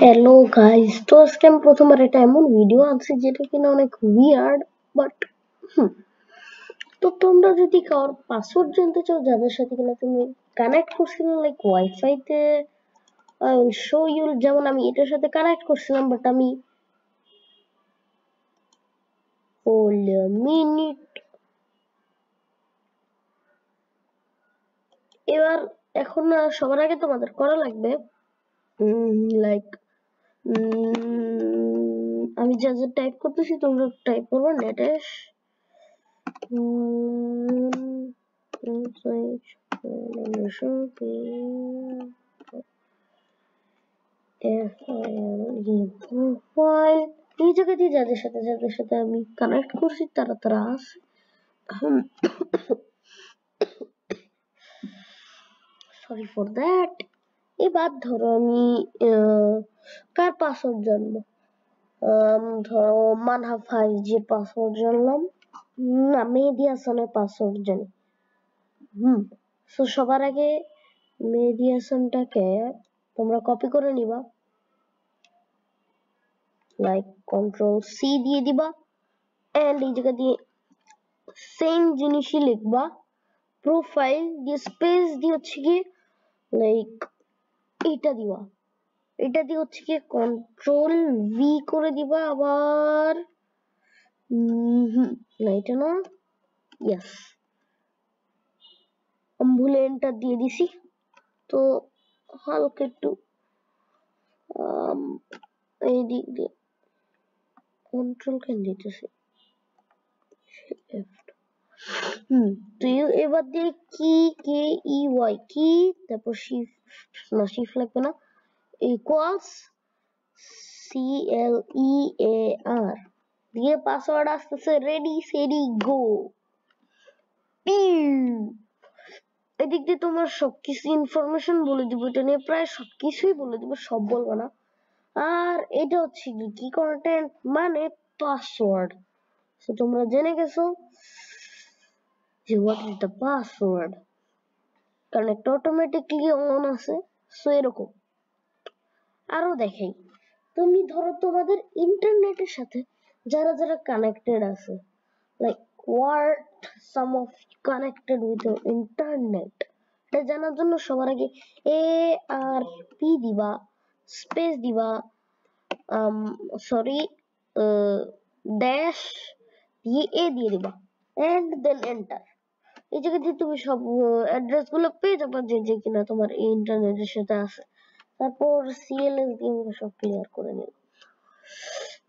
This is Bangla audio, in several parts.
হ্যালো গাইস, তো আজকে আমি প্রথমবার একটা এমন ভিডিও আনছি যেটা কিনা অনেক উইয়ার্ড, বাট তো তোমরা যদি কারোর পাসওয়ার্ড জানতে চাও যাদের সাথে কিনা তুমি কানেক্ট করছিলে লাইক ওয়াইফাই তে, আই উইল শো ইউ। যেমন আমি এটার সাথে কানেক্ট করছিলাম, বাট আমি হোল্ড আ মিনিট। এবার এখন সবার আগে তোমাদের করা লাগবে লাইক আমি যা যা টাইপ করতেছি তোমরা টাইপ করবে নেটেশ এই জায়গাতে যাদের সাথে আমি কানেক্ট করছি তারা আছে। Sorry for that. এবার ধরো আমি কার পাসওয়ার্ড জানবো, ধরো মানহা 5G পাসওয়ার্ড জানলাম না, মেহেদী হাসানের পাসওয়ার্ড জানি। তো সবার আগে মেহেদী হাসানটাকে তোমরা কপি করে নিবা, লাইক Ctrl+C দিয়ে দিবা, এন্ড এই জায়গা দিয়ে সেম জিনিসই লিখবা, প্রোফাইল দিয়ে স্পেস দিয়ে হচ্ছে কি লাইক এটা দিবা, এটা দিয়ে হচ্ছে কি Ctrl+V করে দিবা, আবার না এটা না, ইয়েস আমি ভুলে এন্টার দিয়ে দিছি। তো হালকা একটু এই দিক দিয়ে কন্ট্রোল কেন দিতেছি, তো এবার দিয়ে কি কে ই ওয়াই কি, তারপর শিফট না, শিফট লাগবে না, ইকুয়ালস CLEAR দিয়ে পাসওয়ার্ড আসতেছে, রেডি সেডি গো। এদিক দিয়ে তোমার সবকিছু ইনফরমেশন বলে দিব, এটা নিয়ে প্রায় সবকিছুই বলে দিব, সব বলবো না। আর এটা হচ্ছে কি কন্টেন্ট মানে পাসওয়ার্ড। তো তোমরা জেনে গেছো যে হোয়াট ইজ দ্য পাসওয়ার্ড, কারণ একটা অটোমেটিকলি অন আছে। সো এরকম আরো দেখাই, তুমি ধরো তোমাদের ইন্টারনেটের সাথে যারা যারা কানেক্টেড আছে, like what some of connected with internet, এটা জানার জন্য সবার আগে ARP দিবা, স্পেস দিবা, সরি ড্যাশ দিয়ে এ দিয়ে দিবা, এন্ড দেন এন্টার। এই জায়গা দিয়ে তুমি সব অ্যাড্রেস গুলো পেয়ে যাবে যে যে কিনা তোমার ইন্টারনেটের সাথে আছে। তারপর CLS দিয়ে সব ক্লিয়ার করে নিল।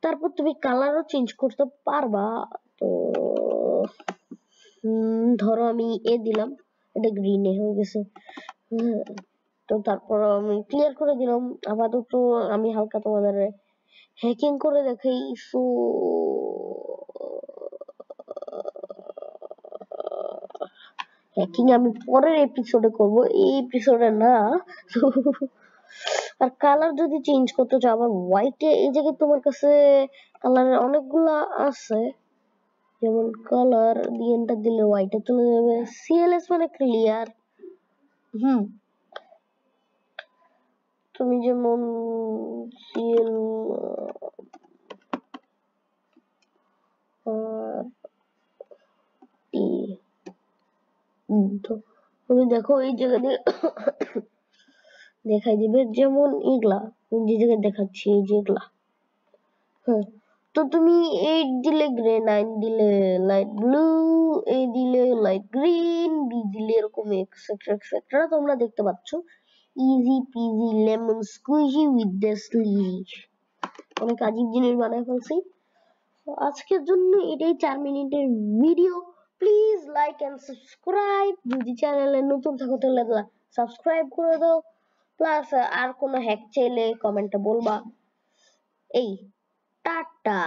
তারপর তুমি কালারও চেঞ্জ করতে পারবা। তো ধরো আমি এ দিলাম, এটা গ্রিন এ হয়ে গেছে। তো তারপর আমি ক্লিয়ার করে দিলাম। আপাতত আমি হালকা তোমাদের হ্যাকিং করে দেখাই। সো হ্যাকিং আমি পরের এপিসোডে করব, এই এপিসোডে না। আর কালার যদি চেঞ্জ করতে চাও আবার হোয়াইটে, এই জায়গায় তোমার কাছে কালারের অনেকগুলা আছে, যেমন কালার দিয়ে এন্টার দিলে হোয়াইটে চলে যাবে। CLS মানে ক্লিয়ার। তুমি যেমন CL তো তুমি দেখো এই জায়গা দিয়ে দেখাই দিবে, যেমন এগুলা আমি যে জায়গায় দেখাচ্ছি, এই যেগুলা। তো তুমি 8 দিলে গ্রে, 9 দিলে লাইট ব্লু, এ দিলে লাইট গ্রিন, বি দিলে এরকম এক্সেট্রা এক্সেট্রা তোমরা দেখতে পাচ্ছ। Easy peasy lemon squeezy with this লিরি, অনেক আজীব জিনিস বানায় ফেলছি। তো আজকের জন্য এটাই 4 মিনিটের video. Please like and subscribe, যদি চ্যানেলে নতুন থাকো তাহলে সাবস্ক্রাইব করে দাও। প্লাস আর কোনো হ্যাক চাইলে কমেন্টে বলবা। এই টাটা।